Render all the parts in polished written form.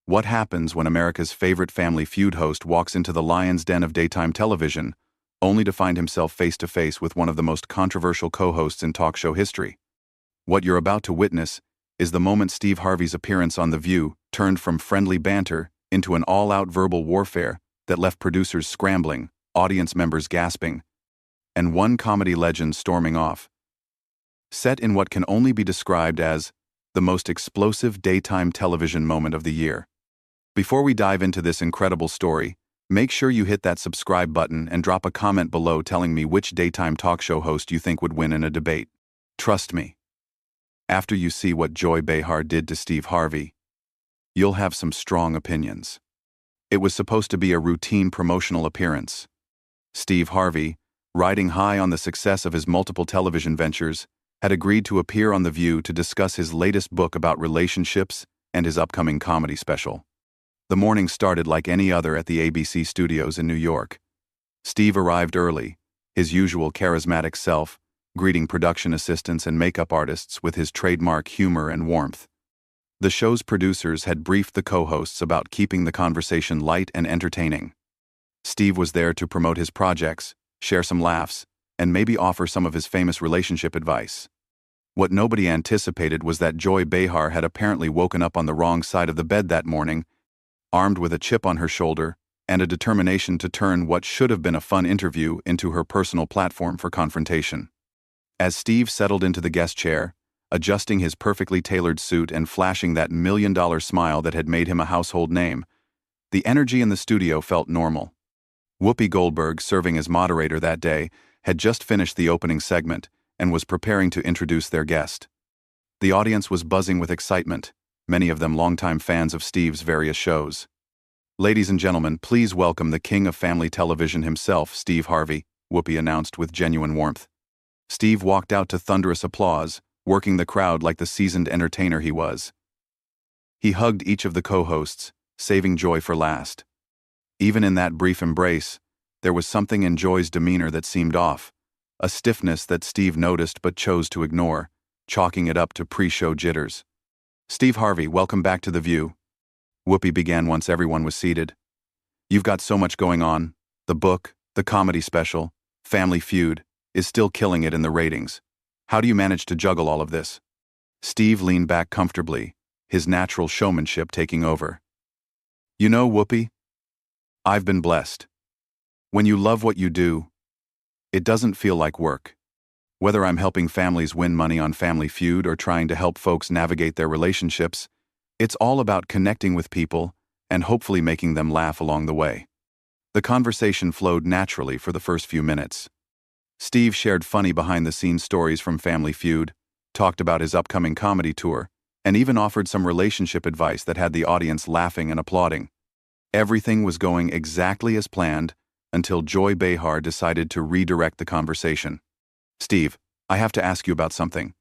What happens when America's favorite Family Feud host walks into the lion's den of daytime television, only to find himself face-to-face with one of the most controversial co-hosts in talk show history? What you're about to witness is the moment Steve Harvey's appearance on The View turned from friendly banter into an all-out verbal warfare that left producers scrambling, audience members gasping, and one comedy legend storming off. Set in what can only be described as the most explosive daytime television moment of the year. Before we dive into this incredible story, make sure you hit that subscribe button and drop a comment below telling me which daytime talk show host you think would win in a debate. Trust me, after you see what Joy Behar did to Steve Harvey, you'll have some strong opinions. It was supposed to be a routine promotional appearance. Steve Harvey, riding high on the success of his multiple television ventures, had agreed to appear on The View to discuss his latest book about relationships and his upcoming comedy special. The morning started like any other at the ABC studios in New York. Steve arrived early, his usual charismatic self, greeting production assistants and makeup artists with his trademark humor and warmth. The show's producers had briefed the co-hosts about keeping the conversation light and entertaining. Steve was there to promote his projects, share some laughs, and maybe offer some of his famous relationship advice. What nobody anticipated was that Joy Behar had apparently woken up on the wrong side of the bed that morning, armed with a chip on her shoulder and a determination to turn what should have been a fun interview into her personal platform for confrontation. As Steve settled into the guest chair, adjusting his perfectly tailored suit and flashing that million-dollar smile that had made him a household name, the energy in the studio felt normal. Whoopi Goldberg, serving as moderator that day, had just finished the opening segment and was preparing to introduce their guest. The audience was buzzing with excitement, many of them longtime fans of Steve's various shows. "Ladies and gentlemen, please welcome the king of family television himself, Steve Harvey," Whoopi announced with genuine warmth. Steve walked out to thunderous applause, working the crowd like the seasoned entertainer he was. He hugged each of the co-hosts, saving Joy for last. Even in that brief embrace, there was something in Joy's demeanor that seemed off, a stiffness that Steve noticed but chose to ignore, chalking it up to pre-show jitters. "Steve Harvey, welcome back to The View," Whoopi began once everyone was seated. "You've got so much going on. The book, the comedy special, Family Feud, is still killing it in the ratings. How do you manage to juggle all of this?" Steve leaned back comfortably, his natural showmanship taking over. "You know, Whoopi, I've been blessed. When you love what you do, it doesn't feel like work. Whether I'm helping families win money on Family Feud or trying to help folks navigate their relationships, it's all about connecting with people and hopefully making them laugh along the way." The conversation flowed naturally for the first few minutes. Steve shared funny behind-the-scenes stories from Family Feud, talked about his upcoming comedy tour, and even offered some relationship advice that had the audience laughing and applauding. Everything was going exactly as planned until Joy Behar decided to redirect the conversation. "Steve, I have to ask you about something,"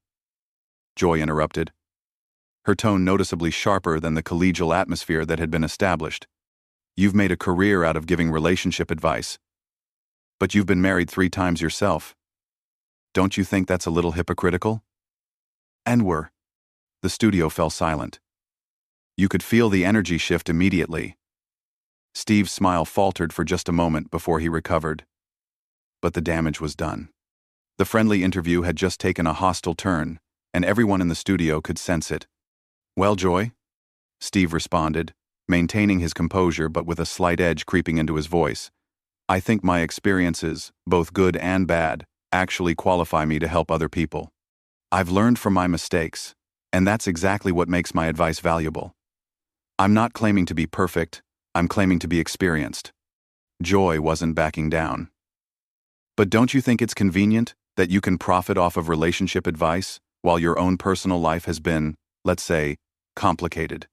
Joy interrupted, her tone noticeably sharper than the collegial atmosphere that had been established. "You've made a career out of giving relationship advice, but you've been married 3 times yourself. Don't you think that's a little hypocritical?" The studio fell silent. You could feel the energy shift immediately. Steve's smile faltered for just a moment before he recovered. But the damage was done. The friendly interview had just taken a hostile turn, and everyone in the studio could sense it. "Well, Joy," Steve responded, maintaining his composure but with a slight edge creeping into his voice, "I think my experiences, both good and bad, actually qualify me to help other people. I've learned from my mistakes, and that's exactly what makes my advice valuable. I'm not claiming to be perfect, I'm claiming to be experienced." Joy wasn't backing down. "But don't you think it's convenient that you can profit off of relationship advice while your own personal life has been, let's say, complicated?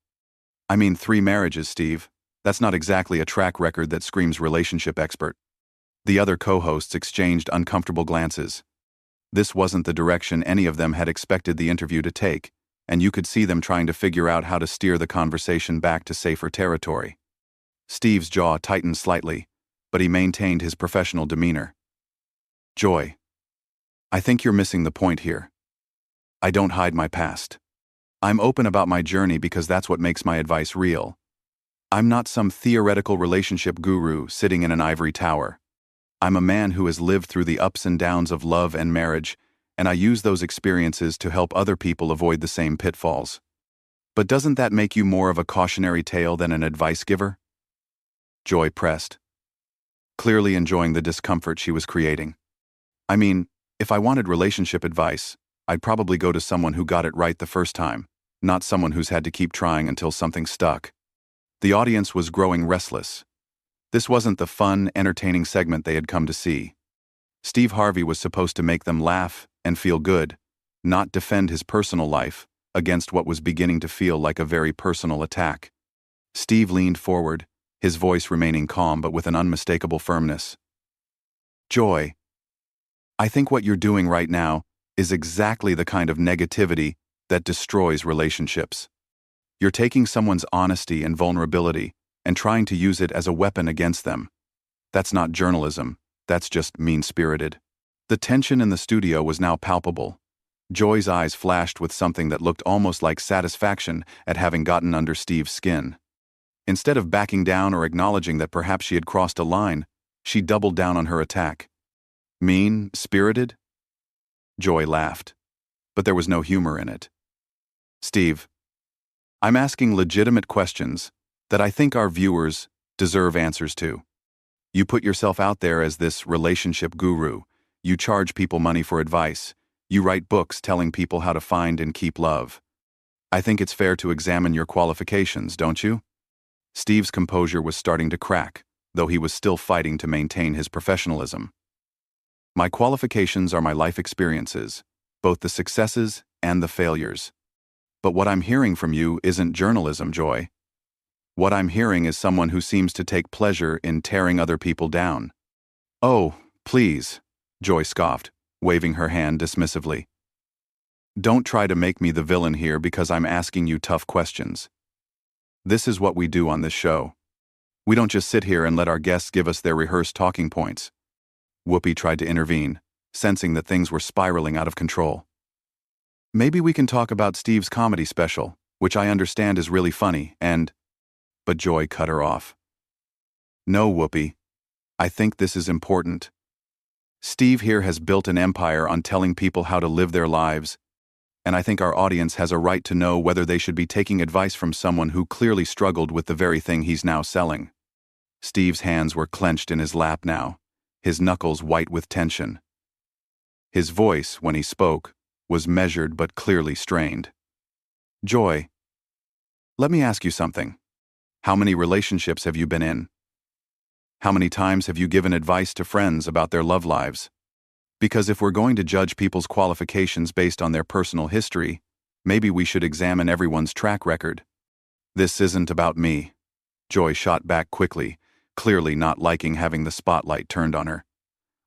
I mean, 3 marriages, Steve. That's not exactly a track record that screams relationship expert." The other co-hosts exchanged uncomfortable glances. This wasn't the direction any of them had expected the interview to take, and you could see them trying to figure out how to steer the conversation back to safer territory. Steve's jaw tightened slightly, but he maintained his professional demeanor. "Joy, I think you're missing the point here. I don't hide my past. I'm open about my journey because that's what makes my advice real, I'm not some theoretical relationship guru sitting in an ivory tower. I'm a man who has lived through the ups and downs of love and marriage, and I use those experiences to help other people avoid the same pitfalls. But doesn't that make you more of a cautionary tale than an advice giver? Joy pressed, clearly enjoying the discomfort she was creating. I mean, if I wanted relationship advice, I'd probably go to someone who got it right the first time, not someone who's had to keep trying until something stuck. The audience was growing restless. This wasn't the fun, entertaining segment they had come to see. Steve Harvey was supposed to make them laugh and feel good, not defend his personal life against what was beginning to feel like a very personal attack. Steve leaned forward, his voice remaining calm but with an unmistakable firmness. Joy, I think what you're doing right now is exactly the kind of negativity that destroys relationships. You're taking someone's honesty and vulnerability and trying to use it as a weapon against them. That's not journalism, that's just mean-spirited. The tension in the studio was now palpable. Joy's eyes flashed with something that looked almost like satisfaction at having gotten under Steve's skin. Instead of backing down or acknowledging that perhaps she had crossed a line, she doubled down on her attack. Mean-spirited? Joy laughed, but there was no humor in it. Steve, I'm asking legitimate questions that I think our viewers deserve answers to. You put yourself out there as this relationship guru. You charge people money for advice. You write books telling people how to find and keep love. I think it's fair to examine your qualifications, don't you? Steve's composure was starting to crack, though he was still fighting to maintain his professionalism. My qualifications are my life experiences, both the successes and the failures. But what I'm hearing from you isn't journalism, Joy. What I'm hearing is someone who seems to take pleasure in tearing other people down. Oh, please, Joy scoffed, waving her hand dismissively. Don't try to make me the villain here because I'm asking you tough questions. This is what we do on this show. We don't just sit here and let our guests give us their rehearsed talking points. Whoopi tried to intervene, sensing that things were spiraling out of control. Maybe we can talk about Steve's comedy special, which I understand is really funny, But Joy cut her off. No, Whoopi. I think this is important. Steve here has built an empire on telling people how to live their lives, and I think our audience has a right to know whether they should be taking advice from someone who clearly struggled with the very thing he's now selling. Steve's hands were clenched in his lap now, his knuckles white with tension. His voice, when he spoke, was measured but clearly strained. Joy, let me ask you something. How many relationships have you been in? How many times have you given advice to friends about their love lives? Because if we're going to judge people's qualifications based on their personal history, maybe we should examine everyone's track record. This isn't about me. Joy shot back quickly, clearly not liking having the spotlight turned on her.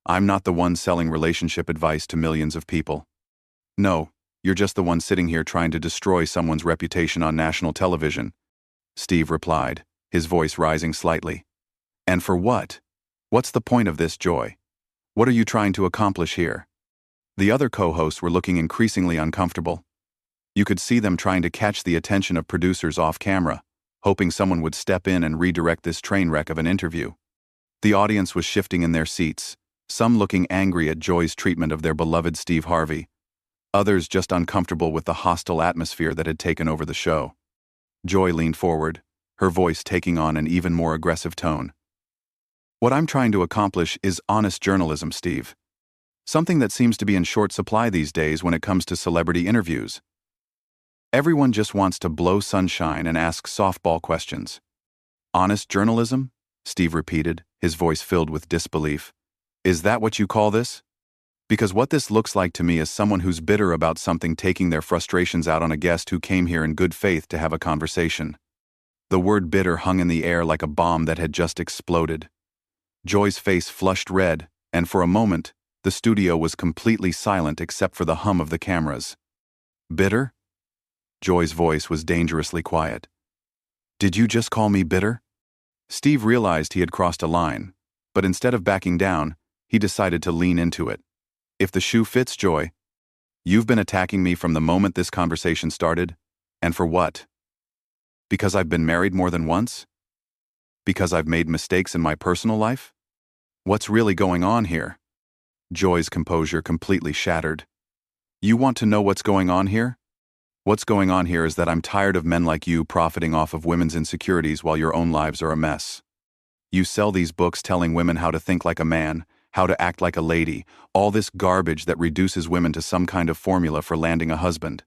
I'm not the one selling relationship advice to millions of people. No, you're just the one sitting here trying to destroy someone's reputation on national television, Steve replied, his voice rising slightly. And for what? What's the point of this, Joy? What are you trying to accomplish here? The other co-hosts were looking increasingly uncomfortable. You could see them trying to catch the attention of producers off camera, hoping someone would step in and redirect this train wreck of an interview. The audience was shifting in their seats, some looking angry at Joy's treatment of their beloved Steve Harvey, others just uncomfortable with the hostile atmosphere that had taken over the show. Joy leaned forward, her voice taking on an even more aggressive tone. What I'm trying to accomplish is honest journalism, Steve. Something that seems to be in short supply these days when it comes to celebrity interviews. Everyone just wants to blow sunshine and ask softball questions. Honest journalism? Steve repeated, his voice filled with disbelief. Is that what you call this? Because what this looks like to me is someone who's bitter about something taking their frustrations out on a guest who came here in good faith to have a conversation. The word bitter hung in the air like a bomb that had just exploded. Joy's face flushed red, and for a moment, the studio was completely silent except for the hum of the cameras. Bitter? Joy's voice was dangerously quiet. Did you just call me bitter? Steve realized he had crossed a line, but instead of backing down, he decided to lean into it. If the shoe fits, Joy, you've been attacking me from the moment this conversation started, and for what? Because I've been married more than once? Because I've made mistakes in my personal life? What's really going on here? Joy's composure completely shattered. You want to know what's going on here? What's going on here is that I'm tired of men like you profiting off of women's insecurities while your own lives are a mess. You sell these books telling women how to think like a man, how to act like a lady, all this garbage that reduces women to some kind of formula for landing a husband.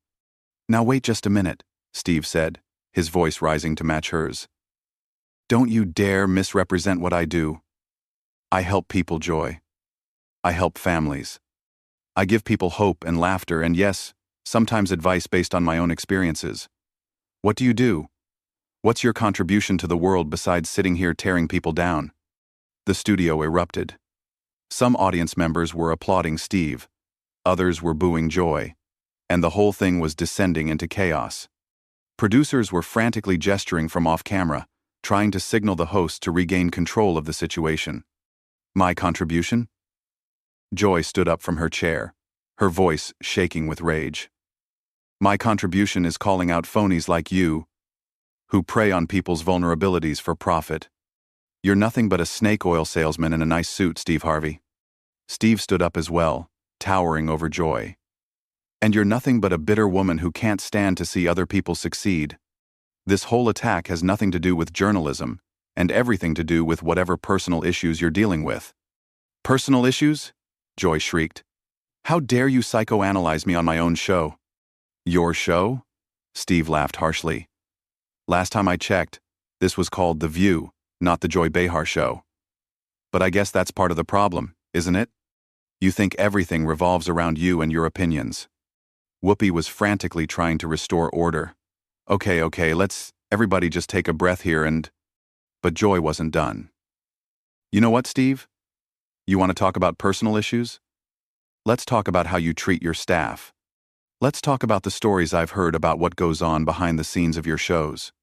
Now wait just a minute, Steve said, his voice rising to match hers. Don't you dare misrepresent what I do. I help people, Joy. I help families. I give people hope and laughter and, yes, sometimes advice based on my own experiences. What do you do? What's your contribution to the world besides sitting here tearing people down? The studio erupted. Some audience members were applauding Steve, others were booing Joy, and the whole thing was descending into chaos. Producers were frantically gesturing from off-camera, trying to signal the host to regain control of the situation. My contribution? Joy stood up from her chair, her voice shaking with rage. My contribution is calling out phonies like you, who prey on people's vulnerabilities for profit. You're nothing but a snake oil salesman in a nice suit, Steve Harvey. Steve stood up as well, towering over Joy. And you're nothing but a bitter woman who can't stand to see other people succeed. This whole attack has nothing to do with journalism, and everything to do with whatever personal issues you're dealing with. Personal issues? Joy shrieked. How dare you psychoanalyze me on my own show? Your show? Steve laughed harshly. Last time I checked, this was called The View, not the Joy Behar show. But I guess that's part of the problem, isn't it? You think everything revolves around you and your opinions. Whoopi was frantically trying to restore order. Okay, let's everybody just take a breath here and... But Joy wasn't done. You know what, Steve? You want to talk about personal issues? Let's talk about how you treat your staff. Let's talk about the stories I've heard about what goes on behind the scenes of your shows.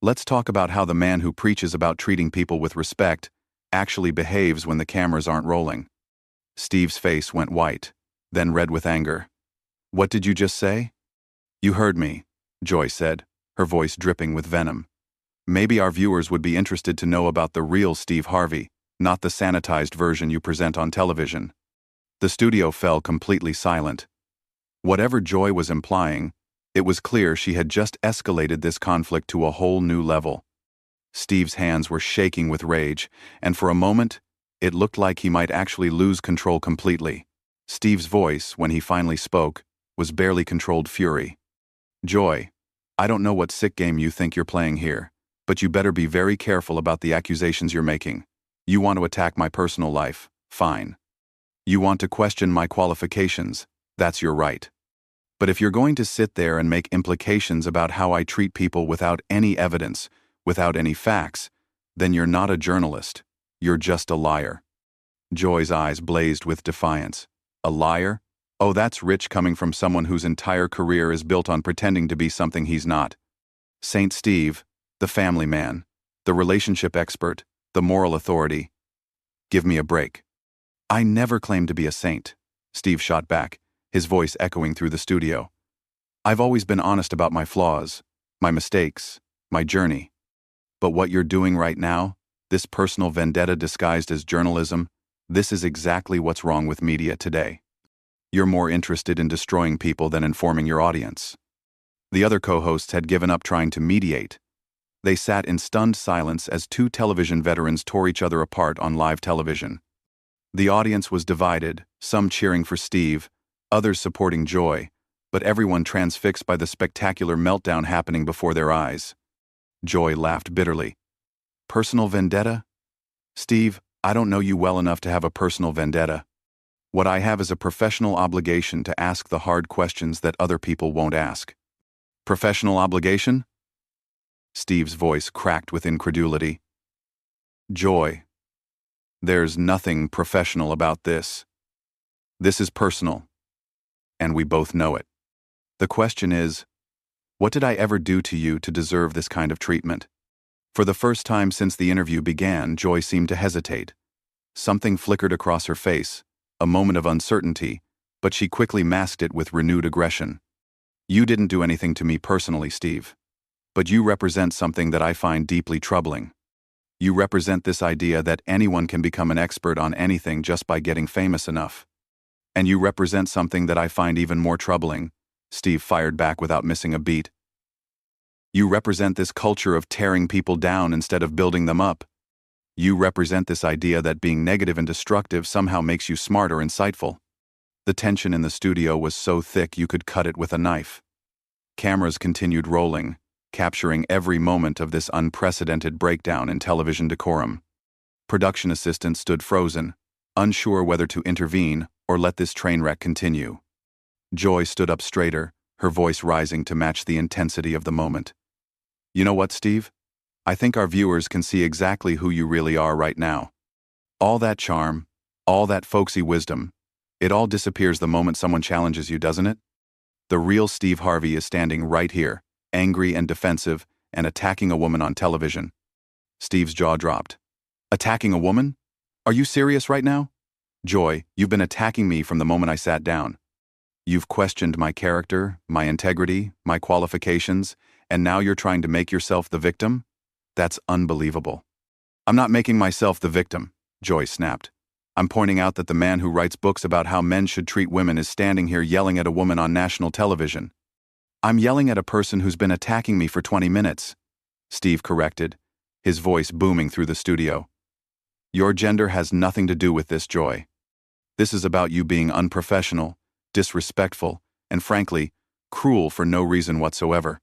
Let's talk about how the man who preaches about treating people with respect actually behaves when the cameras aren't rolling. Steve's face went white, then red with anger. What did you just say? You heard me, Joy said, her voice dripping with venom. Maybe our viewers would be interested to know about the real Steve Harvey, not the sanitized version you present on television. The studio fell completely silent. Whatever Joy was implying, it was clear she had just escalated this conflict to a whole new level. Steve's hands were shaking with rage, and for a moment, it looked like he might actually lose control completely. Steve's voice, when he finally spoke, was barely controlled fury. Joy, I don't know what sick game you think you're playing here, but you better be very careful about the accusations you're making. You want to attack my personal life, fine. You want to question my qualifications, that's your right. But if you're going to sit there and make implications about how I treat people without any evidence, without any facts, then you're not a journalist. You're just a liar. Joy's eyes blazed with defiance. A liar? Oh, that's rich coming from someone whose entire career is built on pretending to be something he's not. Saint Steve, the family man, the relationship expert, the moral authority. Give me a break. I never claimed to be a saint, Steve shot back, his voice echoing through the studio. I've always been honest about my flaws, my mistakes, my journey. But what you're doing right now, this personal vendetta disguised as journalism, this is exactly what's wrong with media today. You're more interested in destroying people than informing your audience. The other co-hosts had given up trying to mediate. They sat in stunned silence as two television veterans tore each other apart on live television. The audience was divided, some cheering for Steve, others supporting Joy, but everyone transfixed by the spectacular meltdown happening before their eyes. Joy laughed bitterly. Personal vendetta? Steve, I don't know you well enough to have a personal vendetta. What I have is a professional obligation to ask the hard questions that other people won't ask. Professional obligation? Steve's voice cracked with incredulity. Joy, there's nothing professional about this. This is personal. And we both know it. The question is, what did I ever do to you to deserve this kind of treatment? For the first time since the interview began, Joy seemed to hesitate. Something flickered across her face, a moment of uncertainty, but she quickly masked it with renewed aggression. You didn't do anything to me personally, Steve. But you represent something that I find deeply troubling. You represent this idea that anyone can become an expert on anything just by getting famous enough. And you represent something that I find even more troubling, Steve fired back without missing a beat. You represent this culture of tearing people down instead of building them up. You represent this idea that being negative and destructive somehow makes you smart or insightful. The tension in the studio was so thick you could cut it with a knife. Cameras continued rolling, capturing every moment of this unprecedented breakdown in television decorum. Production assistants stood frozen, unsure whether to intervene or let this train wreck continue. Joy stood up straighter, her voice rising to match the intensity of the moment. You know what, Steve? I think our viewers can see exactly who you really are right now. All that charm, all that folksy wisdom, it all disappears the moment someone challenges you, doesn't it? The real Steve Harvey is standing right here, angry and defensive, and attacking a woman on television. Steve's jaw dropped. Attacking a woman? Are you serious right now? Joy, you've been attacking me from the moment I sat down. You've questioned my character, my integrity, my qualifications, and now you're trying to make yourself the victim? That's unbelievable. I'm not making myself the victim, Joy snapped. I'm pointing out that the man who writes books about how men should treat women is standing here yelling at a woman on national television. I'm yelling at a person who's been attacking me for 20 minutes, Steve corrected, his voice booming through the studio. Your gender has nothing to do with this, Joy. This is about you being unprofessional, disrespectful, and frankly, cruel for no reason whatsoever.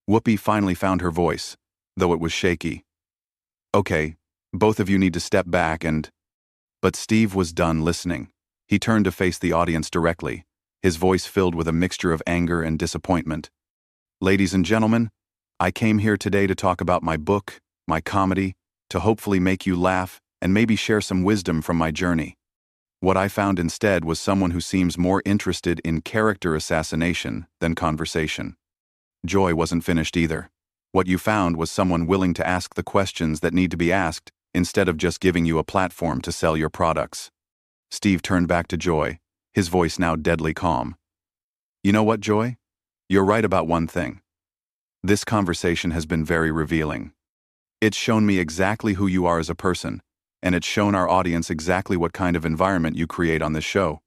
Whoopi finally found her voice, though it was shaky. Okay, both of you need to step back and... But Steve was done listening. He turned to face the audience directly, his voice filled with a mixture of anger and disappointment. Ladies and gentlemen, I came here today to talk about my book, my comedy, to hopefully make you laugh and maybe share some wisdom from my journey. What I found instead was someone who seems more interested in character assassination than conversation. Joy wasn't finished either. What you found was someone willing to ask the questions that need to be asked instead of just giving you a platform to sell your products. Steve turned back to Joy, his voice now deadly calm. You know what, Joy? You're right about one thing. This conversation has been very revealing. It's shown me exactly who you are as a person, and it's shown our audience exactly what kind of environment you create on this show.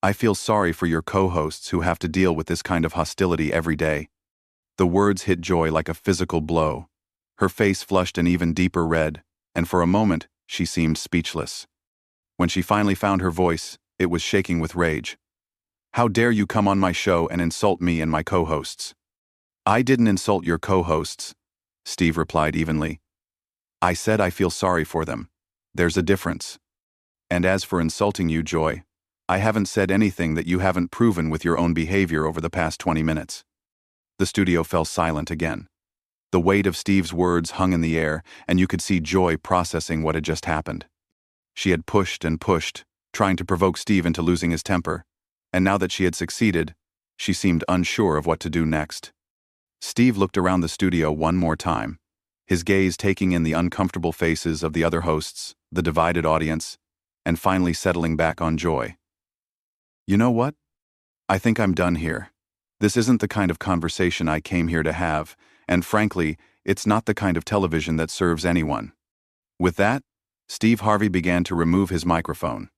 I feel sorry for your co-hosts who have to deal with this kind of hostility every day. The words hit Joy like a physical blow. Her face flushed an even deeper red, and for a moment, she seemed speechless. When she finally found her voice, it was shaking with rage. How dare you come on my show and insult me and my co-hosts? I didn't insult your co-hosts, Steve replied evenly. I said I feel sorry for them. There's a difference. And as for insulting you, Joy, I haven't said anything that you haven't proven with your own behavior over the past 20 minutes. The studio fell silent again. The weight of Steve's words hung in the air, and you could see Joy processing what had just happened. She had pushed and pushed, trying to provoke Steve into losing his temper, and now that she had succeeded, she seemed unsure of what to do next. Steve looked around the studio one more time, his gaze taking in the uncomfortable faces of the other hosts, the divided audience, and finally settling back on Joy. You know what? I think I'm done here. This isn't the kind of conversation I came here to have, and frankly, it's not the kind of television that serves anyone. With that, Steve Harvey began to remove his microphone.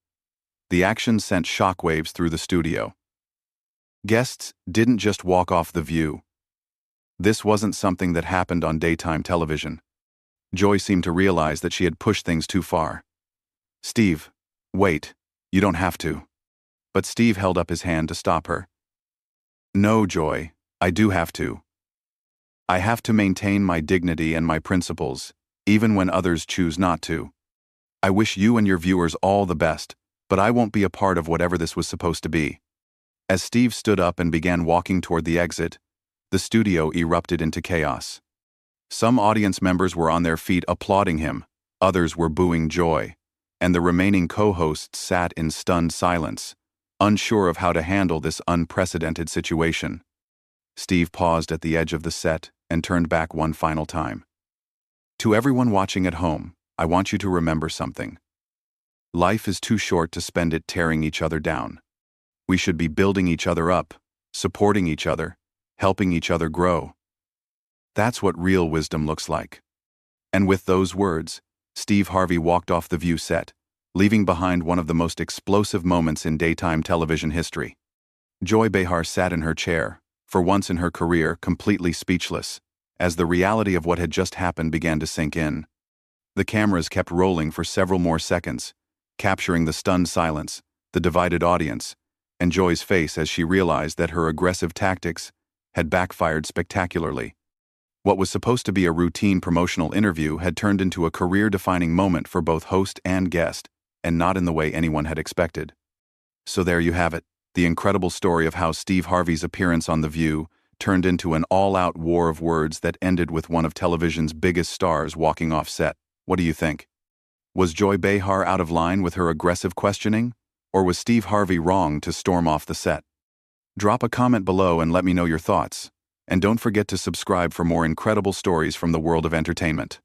The action sent shockwaves through the studio. Guests didn't just walk off the view. This wasn't something that happened on daytime television. Joy seemed to realize that she had pushed things too far. Steve, wait, you don't have to. But Steve held up his hand to stop her. No, Joy, I do have to. I have to maintain my dignity and my principles, even when others choose not to. I wish you and your viewers all the best, but I won't be a part of whatever this was supposed to be. As Steve stood up and began walking toward the exit, the studio erupted into chaos. Some audience members were on their feet applauding him, others were booing Joy, and the remaining co-hosts sat in stunned silence, unsure of how to handle this unprecedented situation. Steve paused at the edge of the set and turned back one final time. To everyone watching at home, I want you to remember something. Life is too short to spend it tearing each other down. We should be building each other up, supporting each other, helping each other grow. That's what real wisdom looks like. And with those words, Steve Harvey walked off the View set, leaving behind one of the most explosive moments in daytime television history. Joy Behar sat in her chair, for once in her career completely speechless, as the reality of what had just happened began to sink in. The cameras kept rolling for several more seconds, capturing the stunned silence, the divided audience, and Joy's face as she realized that her aggressive tactics had backfired spectacularly. What was supposed to be a routine promotional interview had turned into a career-defining moment for both host and guest, and not in the way anyone had expected. So there you have it, the incredible story of how Steve Harvey's appearance on The View turned into an all-out war of words that ended with one of television's biggest stars walking off set. What do you think? Was Joy Behar out of line with her aggressive questioning, or was Steve Harvey wrong to storm off the set? Drop a comment below and let me know your thoughts. And don't forget to subscribe for more incredible stories from the world of entertainment.